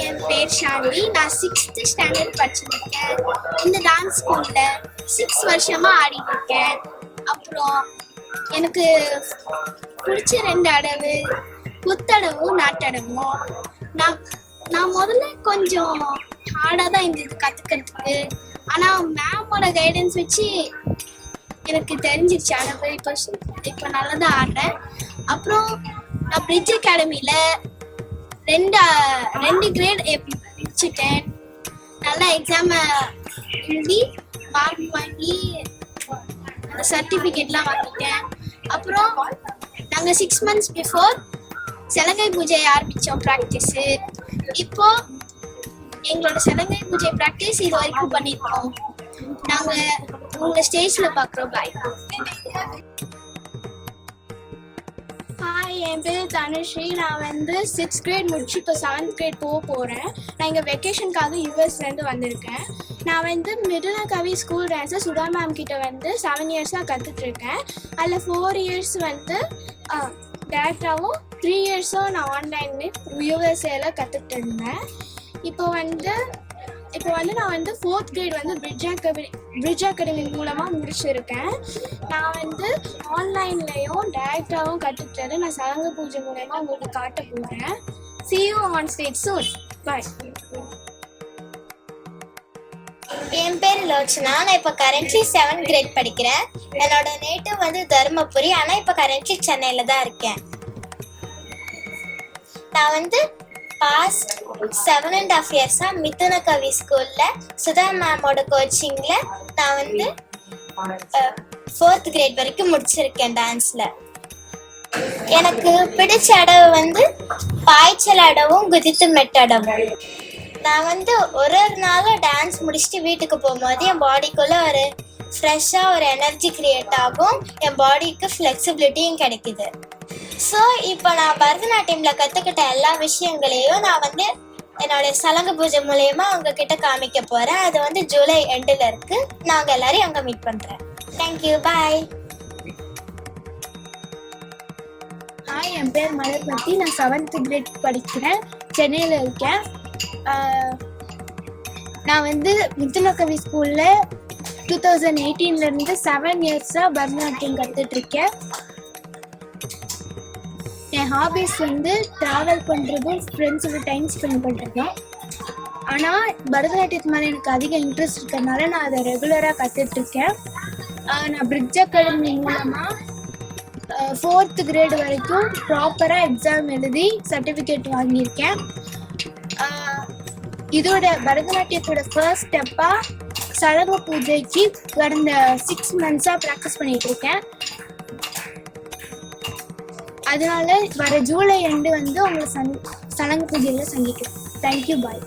என் பேர் ஷாலினி. நான் 6th standard படிச்சிருக்கேன். இந்த டான்ஸ் ஸ்கூலில் 6 வருஷமாக ஆடிட்டு இருக்கேன். அப்புறம் எனக்கு பிடிச்ச 2 அடவு புத்தடவும் நாட்டடவும். நான் முதல்ல கொஞ்சம் ஹார்டாக தான் இருந்தது கற்றுக்கிறதுக்கு. ஆனால் மேமோட கைடன்ஸ் வச்சு எனக்கு தெரிஞ்சிருச்சு அடவு. இப்போ நல்லா தான் ஆடுறேன். அப்புறம் நான் பிரிட்ஜ் அகாடமியில் 2 கிரேட் முடிச்சிட்டேன். நல்லா எக்ஸாமை எழுதி மார்க் வாங்கி அந்த சர்டிஃபிகேட்லாம் வாங்கிட்டேன். அப்புறம் நாங்கள் 6 months பிஃபோர் சலங்கை பூஜை ஆரம்பித்தோம் ப்ராக்டிஸு. இப்போ எங்களோட சலங்கை பூஜை ப்ராக்டிஸ் இது வரைக்கும் பண்ணியிருக்கோம். நாங்கள் உங்களை ஸ்டேஜில் பார்க்குறோம். பாய். ஹாய், என் பேர் தனுஸ்ரீ. நான் 6th grade முடிச்சு இப்போ 7th grade போகிறேன். நான் இங்கே வெக்கேஷனுக்காக யூஎஸ்லேருந்து வந்திருக்கேன். நான் மிருனகவி ஸ்கூல் டான்ஸை சுதா மேம் கிட்ட 7 yearsஸாக கற்றுட்ருக்கேன். அதில் 4 years டேரக்டாகவும் 3 yearsஸும் நான் ஆன்லைன் யூஎஸ்ஏல கற்றுக்கிட்டு இருந்தேன். இப்போ நான் 4th grade பிரிட்ஜ் அகாடமி மூலமாக முடிச்சிருக்கேன். நான் ஆன்லைன்லேயும் டேரக்டாகவும் கற்றுக்கிட்டது நான் சலங்கை பூஜை மூலமாக உங்களுக்கு காட்ட போகிறேன். See you on stage soon. Bye. என் பேர் லோச்சனா. நான் இப்போ கரண்ட்லி 7th grade படிக்கிறேன். என்னோட நேட்டிவ் தருமபுரி. ஆனால் இப்போ கரண்ட்லி சென்னையில் தான் இருக்கேன். நான் பாஸ்ட் 7.5 yearsஸாக மிதுனகவி ஸ்கூலில் சுதா மேமோட கோச்சிங்கில் நான் 4th grade வரைக்கும் முடிச்சிருக்கேன் டான்ஸில். எனக்கு பிடிச்ச அடவு பாய்ச்சல் அடவும் குதித்து மெட்டடவும். நான் ஒரு நாளும் டான்ஸ் முடிச்சுட்டு வீட்டுக்கு போகும்போது என் பாடிக்குள்ளே ஒரு ஃப்ரெஷ்ஷாக ஒரு எனர்ஜி க்ரியேட் ஆகும். என் பாடிக்கு ஃப்ளெக்சிபிலிட்டியும் கிடைக்குது. ஸோ இப்போ நான் பரதநாட்டியமில் கற்றுக்கிட்ட எல்லா விஷயங்களையும் நான் என்னோட சலங்கை பூஜை மூலயமா உங்ககிட்ட காமிக்க போகிறேன். அது ஜூலை எண்டில் இருக்குது. நான் உங்கள் எல்லாரையும் அங்கே மீட் பண்ணுறேன். தேங்க்யூ. பாய். ஹாய், என் பேர் மலர்பதி. நான் 7th grade படிக்கிறேன். சென்னையில் இருக்கேன். நான் மிதுனகவி ஸ்கூலில் 2018லேருந்து 7 yearsஸாக பரதநாட்டியம் கற்றுட்ருக்கேன். என் ஹாபீஸ் ட்ராவல் பண்ணுறதும் ஃப்ரெண்ட்ஸோட டைம் ஸ்பெண்ட் பண்ணுறதும். ஆனால் பரதநாட்டியத்து மேலே எனக்கு அதிக இன்ட்ரெஸ்ட் இருக்கிறதுனால நான் அதை ரெகுலராக கற்றுட்ருக்கேன். நான் பிரிட்ஜ் அகாடமி மூலமாக 4th grade வரைக்கும் ப்ராப்பராக எக்ஸாம் எழுதி சர்டிஃபிகேட் வாங்கியிருக்கேன். இதோட பரதநாட்டியத்தோட ஃபர்ஸ்ட் ஸ்டெப்பாக சலங்கை பூஜைக்கு கடந்த 6 monthsஸாக ப்ராக்டிஸ் பண்ணிகிட்டு இருக்கேன். அதனால வர ஜூலை எண்டு உங்களை சலங்கை பூஜையில் சந்திக்கிறேன். தேங்க்யூ. பாய்.